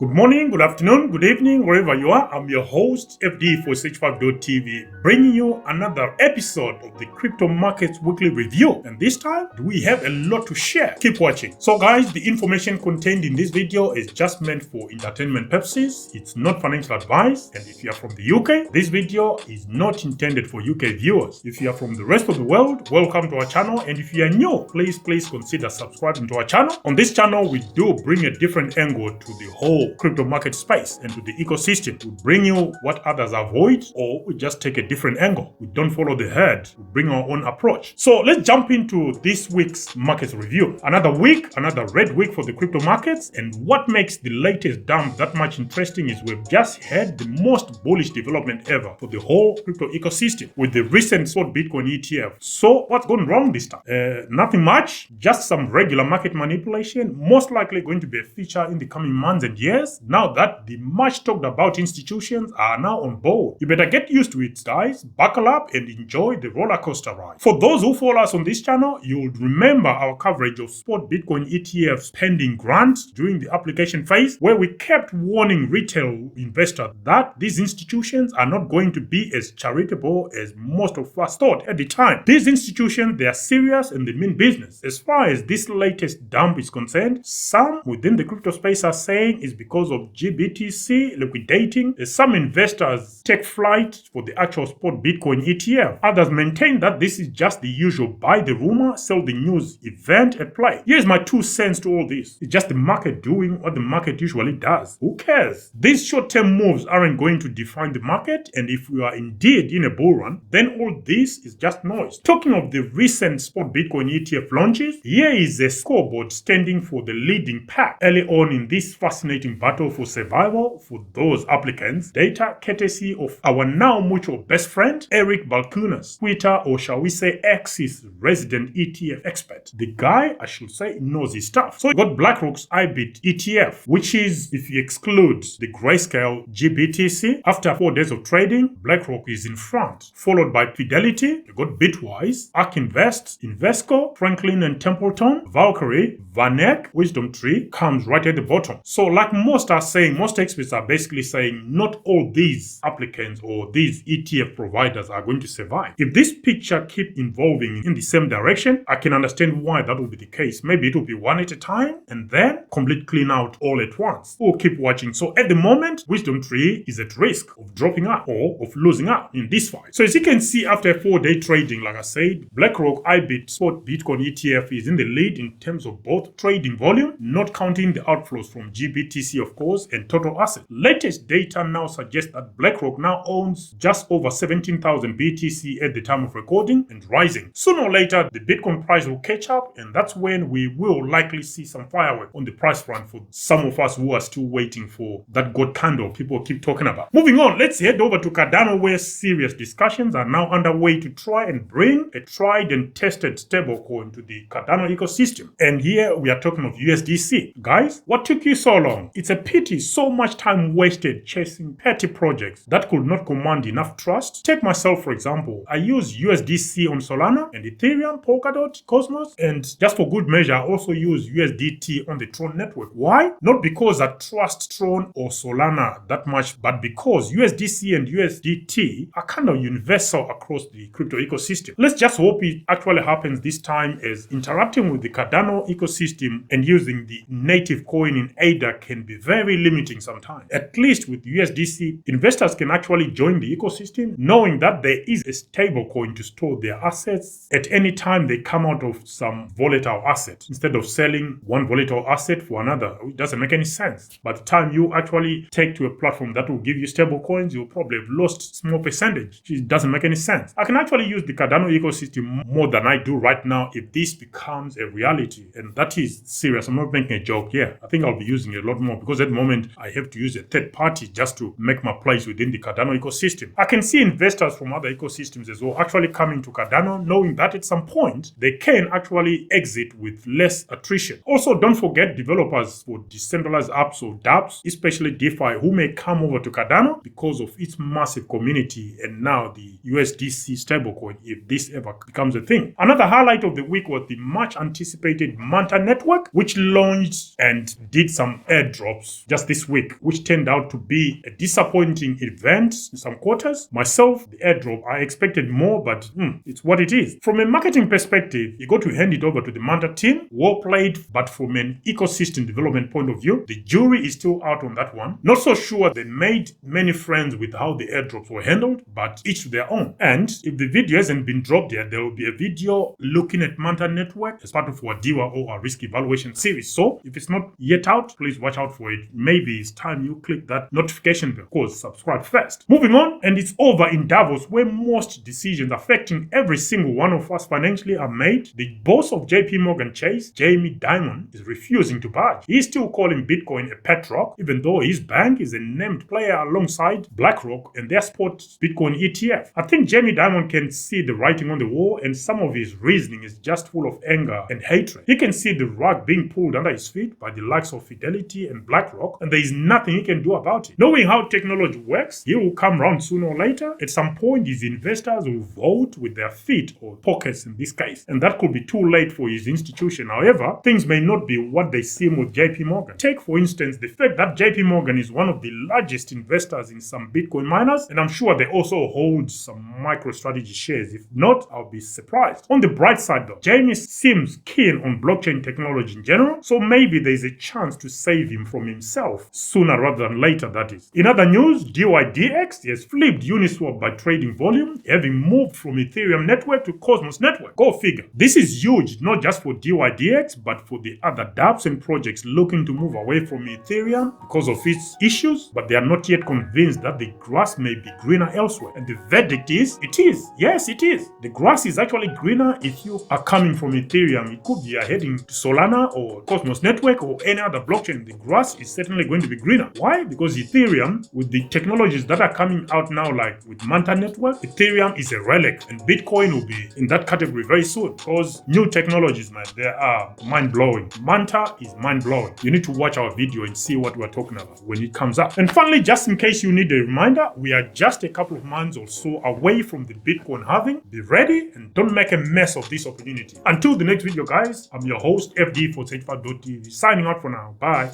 Good morning, good afternoon, good evening, wherever you are. I'm your host, FD for Sage5.tv, bringing you another episode of the Crypto Markets Weekly Review. And this time, we have a lot to share. Keep watching. So guys, the information contained in this video is just meant for entertainment purposes. It's not financial advice. And if you are from the UK, this video is not intended for UK viewers. If you are from the rest of the world, welcome to our channel. And if you are new, please consider subscribing to our channel. On this channel, we do bring a different angle to the whole crypto market space and to the ecosystem. We bring you what others avoid, or we just take a different angle. We don't follow the herd, we bring our own approach. So let's jump into this week's market review. Another week, another red week for the crypto markets, and what makes the latest dump that much interesting is we've just had the most bullish development ever for the whole crypto ecosystem with the recent spot Bitcoin ETF. So what's gone wrong this time? Nothing much, just some regular market manipulation, most likely going to be a feature in the coming months and years. Now that the much talked about institutions are now on board. You better get used to it, guys. Buckle up and enjoy the roller coaster ride. For those who follow us on this channel, you'll remember our coverage of spot Bitcoin ETFs pending grants during the application phase, where we kept warning retail investors that these institutions are not going to be as charitable as most of us thought at the time. These institutions, they are serious and they mean business. As far as this latest dump is concerned, some within the crypto space are saying it's because of GBTC liquidating. Some investors take flight for the actual spot Bitcoin ETF. Others maintain that this is just the usual buy the rumor, sell the news event at play. Here's my 2 cents to all this. It's just the market doing what the market usually does. Who cares? These short-term moves aren't going to define the market, and if we are indeed in a bull run, then all this is just noise. Talking of the recent spot Bitcoin ETF launches, here is a scoreboard standing for the leading pack early on in this fascinating battle for survival for those applicants. Data courtesy of our now mutual best friend, Eric Balkunas, Twitter, or shall we say X's resident ETF expert. The guy, I should say, knows his stuff. So we got BlackRock's IBIT ETF, which is, if you exclude the grayscale GBTC, after 4 days of trading, BlackRock is in front, followed by Fidelity. You got Bitwise, ARK Invest, Invesco, Franklin and Templeton, Valkyrie, VanEck, Wisdom Tree comes right at the bottom. So like most are saying, most experts are basically saying not all these applicants or these ETF providers are going to survive. If this picture keep evolving in the same direction, I can understand why that will be the case. Maybe it will be one at a time and then complete clean out all at once. We'll keep watching. So at the moment, Wisdom Tree is at risk of dropping out or of losing out in this fight. So as you can see, after a 4-day trading, like I said, BlackRock IBIT spot Bitcoin ETF is in the lead in terms of both trading volume, not counting the outflows from GBTC of course, and total assets. Latest data now suggests that BlackRock now owns just over 17,000 BTC at the time of recording and rising. Sooner or later, the Bitcoin price will catch up, and that's when we will likely see some firework on the price front for some of us who are still waiting for that God candle people keep talking about. Moving on, let's head over to Cardano, where serious discussions are now underway to try and bring a tried and tested stablecoin to the Cardano ecosystem. And here we are talking of USDC. Guys, what took you so long? It's a pity so much time wasted chasing petty projects that could not command enough trust. Take myself for example. I use USDC on Solana and Ethereum, Polkadot, Cosmos, and just for good measure I also use USDT on the Tron network. Why? Not because I trust Tron or Solana that much, but because USDC and USDT are kind of universal across the crypto ecosystem. Let's just hope it actually happens this time, as interacting with the Cardano ecosystem and using the native coin in ADA can be very limiting sometimes. At least with USDC, investors can actually join the ecosystem knowing that there is a stable coin to store their assets at any time they come out of some volatile asset, instead of selling one volatile asset for another. It doesn't make any sense. By the time you actually take to a platform that will give you stable coins, you'll probably have lost small percentage. It doesn't make any sense. I can actually use the Cardano ecosystem more than I do right now if this becomes a reality, and that is serious. I'm not making a joke here. I think I'll be using it a lot more because at the moment I have to use a third party just to make my place within the Cardano ecosystem. I can see investors from other ecosystems as well actually coming to Cardano, knowing that at some point they can actually exit with less attrition. Also, don't forget developers for decentralized apps or dApps, especially DeFi, who may come over to Cardano because of its massive community and now the USDC stablecoin, if this ever becomes a thing. Another highlight of the week was the much anticipated Manta network, which launched and did some airdrop airdrops just this week, which turned out to be a disappointing event in some quarters. Myself, the airdrop, I expected more, but it's what it is. From a marketing perspective, you got to hand it over to the Manta team. Well played, but from an ecosystem development point of view, the jury is still out on that one. Not so sure they made many friends with how the airdrops were handled, but each to their own. And if the video hasn't been dropped yet, there will be a video looking at Manta Network as part of our DIWA or our risk evaluation series. So if it's not yet out, please watch out for it. Maybe it's time you click that notification bell. Of course, subscribe first. Moving on, and it's over in Davos, where most decisions affecting every single one of us financially are made. The boss of JP Morgan Chase, Jamie Dimon, is refusing to budge. He's still calling Bitcoin a pet rock, even though his bank is a named player alongside BlackRock and their spot Bitcoin ETF. I think Jamie Dimon can see the writing on the wall, and some of his reasoning is just full of anger and hatred. He can see the rug being pulled under his feet by the likes of Fidelity and BlackRock, and there is nothing he can do about it. Knowing how technology works, he will come round sooner or later. At some point, his investors will vote with their feet or pockets in this case, and that could be too late for his institution. However, things may not be what they seem with JP Morgan. Take, for instance, the fact that JP Morgan is one of the largest investors in some Bitcoin miners, and I'm sure they also hold some MicroStrategy shares. If not, I'll be surprised. On the bright side though, Jamie seems keen on blockchain technology in general, so maybe there's a chance to save him from himself sooner rather than later, that is. In other news, dYdX has flipped Uniswap by trading volume, having moved from Ethereum network to Cosmos network. Go figure. This is huge, not just for dYdX, but for the other dApps and projects looking to move away from Ethereum because of its issues, but they are not yet convinced that the grass may be greener elsewhere. And the verdict is, it is. Yes, it is. The grass is actually greener if you are coming from Ethereum. It could be heading to Solana or Cosmos network or any other blockchain. The grass is certainly going to be greener. Why? Because Ethereum, with the technologies that are coming out now, like with Manta network, Ethereum is a relic, and Bitcoin will be in that category very soon, because new technologies, man, they are mind-blowing. Manta is mind-blowing. You need to watch our video and see what we're talking about when it comes up. And finally, just in case you need a reminder, we are just a couple of months or so away from the Bitcoin halving. Be ready and don't make a mess of this opportunity. Until the next video, guys, I'm your host, FD for succumb.tv, signing out for now. Bye.